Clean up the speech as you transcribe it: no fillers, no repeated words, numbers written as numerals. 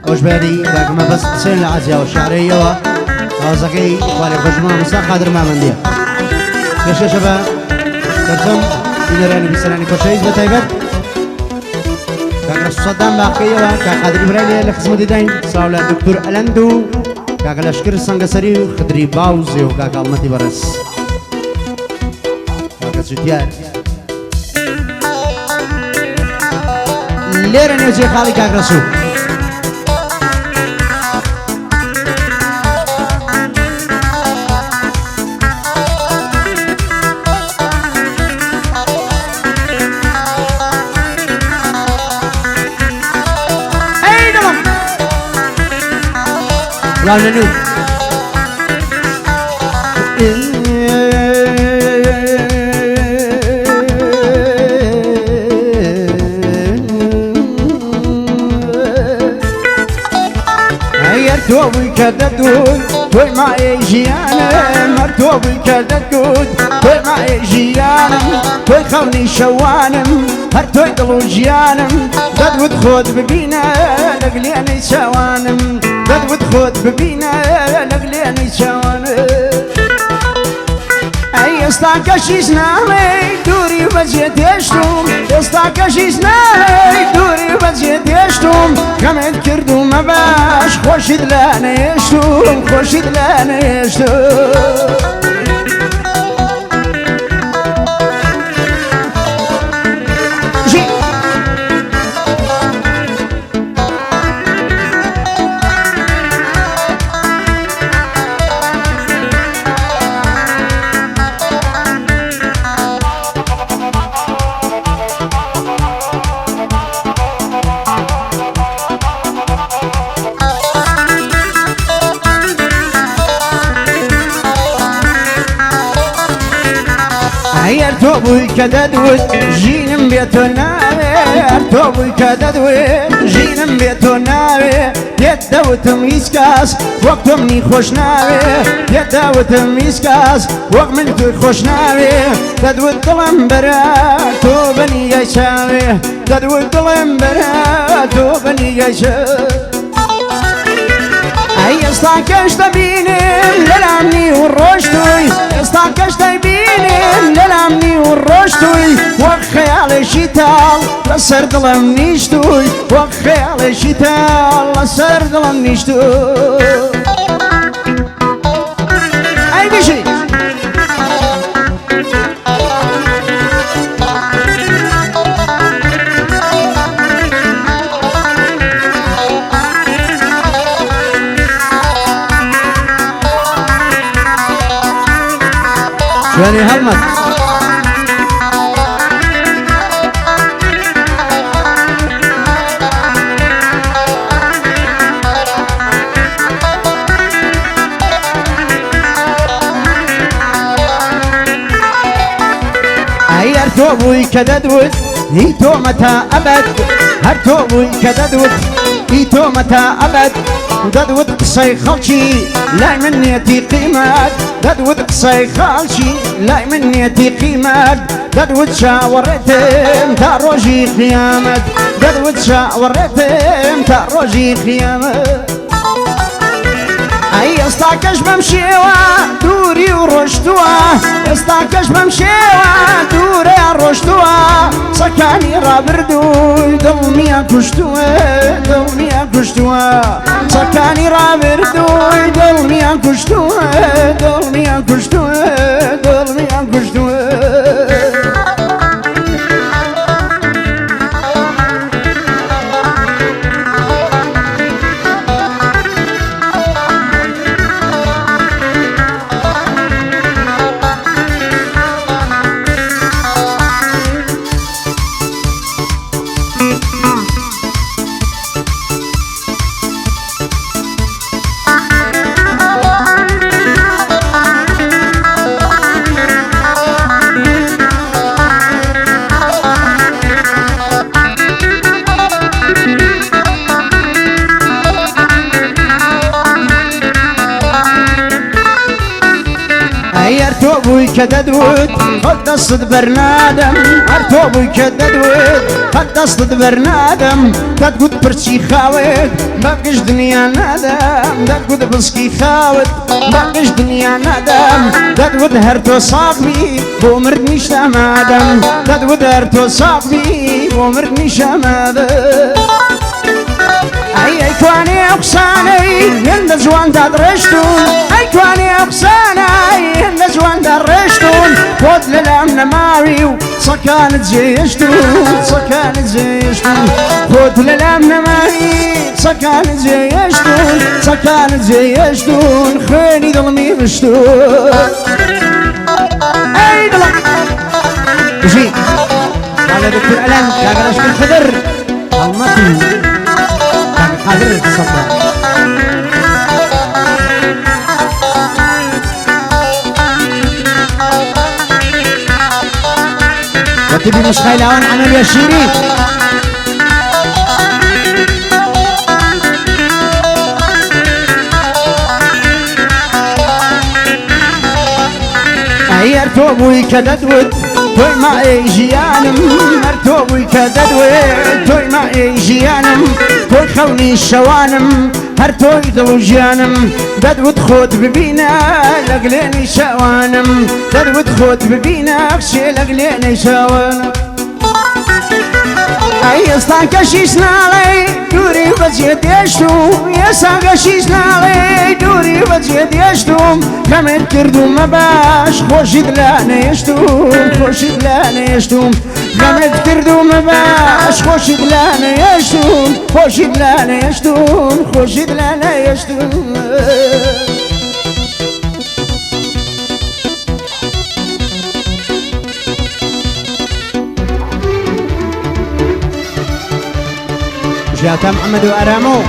خوش بادي باك ما بس سين العزية والشعرية وزكي إخواني خشمها مساق قادر ما من دي كشة شباب كرتم إنراني بسراني كوشيز بتايبت كاك صدام باقية وكاك قادر إبراهيم اللي خصمو ديدين ساولا دكتور ألندو كاك لشكر سنگسري وخدري باوزي وكاك المتي برس كاك سوتيار ليرن يوزي خالي كاك رسول لا ننو توبي كددود توي ما يجيانا مرتوبي كددود توي ما يجيانا توي خوني شوانم هر توي دلو جيانم ددود خود ببينا لقلياني شوانم ددود خود ببينا لقلياني شوانم اي استاكشيش نامي دوري وجهت يشتم استاكشيش نامي دوري وجهت يشتم كمان كردو ما باش خوشد لانا يشتم خوشد لانا يشتم توبي كددود جينم بيتنا توبي كددود جينم بيتنا يدوتم يسكاس وقتم ني خوش ناوي يدوتم يسكاس وقت من تو خوش ناوي تدود ظلم برا تو بني يشاوي تدود ظلم برا تو بني يشاوي اي استاكش تبينم للامني والرشتوي استاكش تبينم للامني والرشتوي وخيال شتال لسر ظلم نشتوي وخيال شتال لسر ظلم نشتوي اي بشي شواني هلمت هي ارتوبوي كددود هيتو متى أبد هرتوبوي كددود هيتو متى أبد ددود قصي خلشي لا من يتي قيمات ددود قصي خلشي لا من يتي قيمات ددود شاورتم تروجي قيامت ددود شاورتم تروجي قيامت اي استاكش بمشيوا دوري ورشتوا استاكش بمشيوا دوري ورشتوا سكاني رابردوي دلمي كشتوا دلمي كشتوا سكاني رابردوي دلمي كشتوا دلمي كشتوا دلمي كشتوا كددود قد صد برنادم هرتوبي كددود قد صد برنادم تقود برشي خاوت بقش دنيا نادم تقود بسكي خاوت بقش دنيا نادم تقود هرتو صاحبي بومرني شمادم تقود هرتو صاحبي بومرني شمادم أي كواني أقصاني هند زوان تدرشتون أي كواني أقصاني هند زوان تدرشتون خود للأمن ماريو سكانت زيشتون سكانت زيشتون خود للأمن ماري سكانت زيشتون سكانت زيشتون خيني ظلمي بشتون أي ظلم وشي على دكتور ألم كاغرش بالخضر المطي قادر تصدق وتبي مش خايلون عمل يا شيرين هي ارتوبوي كددود توي ما ايجيانم ارتوبوي كددود توي ما ايجيانم توي خوني الشوانم هر توي دلوجيانم ددود خود ببينا لقليني شوانم ددود خود ببينا بشي لقليني شوانم أي ساقشيش نالي دوري بجيت يشتوم يا ساقشيش نالي دوري بجيت يشتوم كمل كردو ما باش خوش دلاني يشتوم خوش دلاني يشتوم كمل كردو ما باش خوش دلاني يشتوم خوش دلاني يشتوم خوش دلاني يشتوم جاتا محمد وأرامو